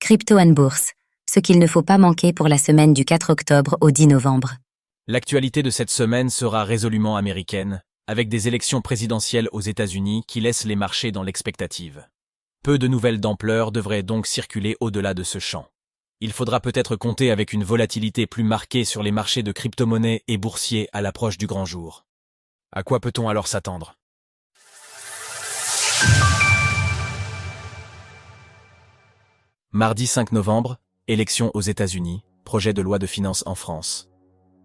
Crypto & Bourse, ce qu'il ne faut pas manquer pour la semaine du 4 octobre au 10 novembre. L'actualité de cette semaine sera résolument américaine, avec des élections présidentielles aux États-Unis qui laissent les marchés dans l'expectative. Peu de nouvelles d'ampleur devraient donc circuler au-delà de ce champ. Il faudra peut-être compter avec une volatilité plus marquée sur les marchés de crypto-monnaies et boursiers à l'approche du grand jour. À quoi peut-on alors s'attendre ? Mardi 5 novembre, élections aux États-Unis, projet de loi de finances en France.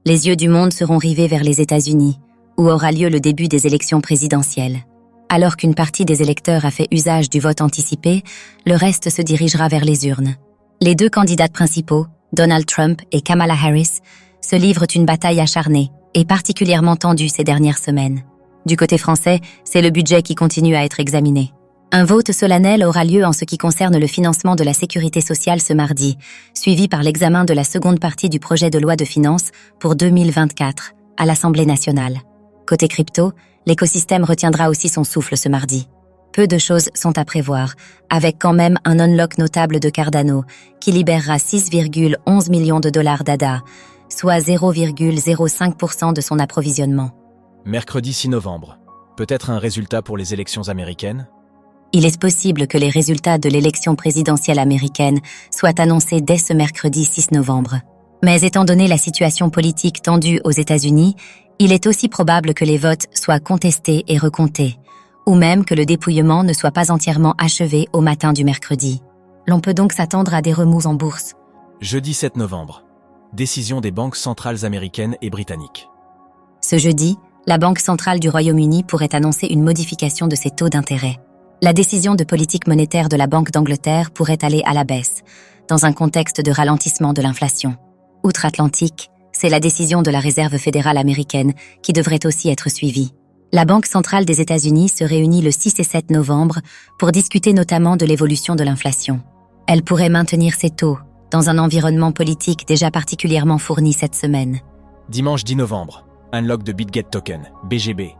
Les yeux du monde seront rivés vers les États-Unis, où aura lieu le début des élections présidentielles. Alors qu'une partie des électeurs a fait usage du vote anticipé, le reste se dirigera vers les urnes. Les deux candidats principaux, Donald Trump et Kamala Harris, se livrent une bataille acharnée et particulièrement tendue ces dernières semaines. Du côté français, c'est le budget qui continue à être examiné. Un vote solennel aura lieu en ce qui concerne le financement de la sécurité sociale ce mardi, suivi par l'examen de la seconde partie du projet de loi de finances pour 2024 à l'Assemblée nationale. Côté crypto, l'écosystème retiendra aussi son souffle ce mardi. Peu de choses sont à prévoir, avec quand même un unlock notable de Cardano, qui libérera 6,11 millions de dollars d'ADA, soit 0,05% de son approvisionnement. Mercredi 6 novembre. Peut-être un résultat pour les élections américaines ? Il est possible que les résultats de l'élection présidentielle américaine soient annoncés dès ce mercredi 6 novembre. Mais étant donné la situation politique tendue aux États-Unis, il est aussi probable que les votes soient contestés et recomptés, ou même que le dépouillement ne soit pas entièrement achevé au matin du mercredi. L'on peut donc s'attendre à des remous en bourse. Jeudi 7 novembre. Décision des banques centrales américaines et britanniques. Ce jeudi, la Banque centrale du Royaume-Uni pourrait annoncer une modification de ses taux d'intérêt. La décision de politique monétaire de la Banque d'Angleterre pourrait aller à la baisse, dans un contexte de ralentissement de l'inflation. Outre-Atlantique, c'est la décision de la Réserve fédérale américaine qui devrait aussi être suivie. La Banque centrale des États-Unis se réunit le 6 et 7 novembre pour discuter notamment de l'évolution de l'inflation. Elle pourrait maintenir ses taux dans un environnement politique déjà particulièrement fourni cette semaine. Dimanche 10 novembre. Unlock de BitGet Token, BGB.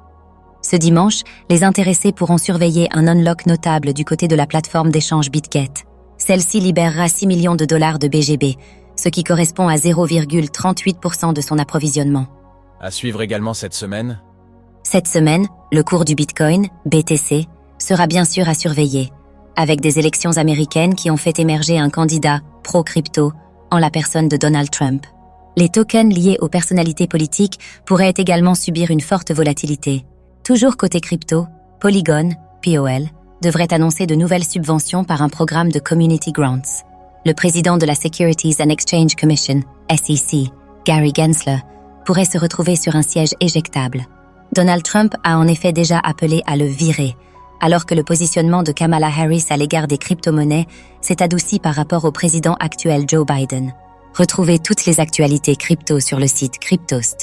Ce dimanche, les intéressés pourront surveiller un unlock notable du côté de la plateforme d'échange BitGet. Celle-ci libérera 6 millions de dollars de BGB, ce qui correspond à 0,38% de son approvisionnement. À suivre également cette semaine. Cette semaine, le cours du Bitcoin, BTC, sera bien sûr à surveiller, avec des élections américaines qui ont fait émerger un candidat pro-crypto en la personne de Donald Trump. Les tokens liés aux personnalités politiques pourraient également subir une forte volatilité. Toujours côté crypto, Polygon, POL, devrait annoncer de nouvelles subventions par un programme de Community Grants. Le président de la Securities and Exchange Commission, SEC, Gary Gensler, pourrait se retrouver sur un siège éjectable. Donald Trump a en effet déjà appelé à le virer, alors que le positionnement de Kamala Harris à l'égard des crypto-monnaies s'est adouci par rapport au président actuel Joe Biden. Retrouvez toutes les actualités crypto sur le site cryptost.fr.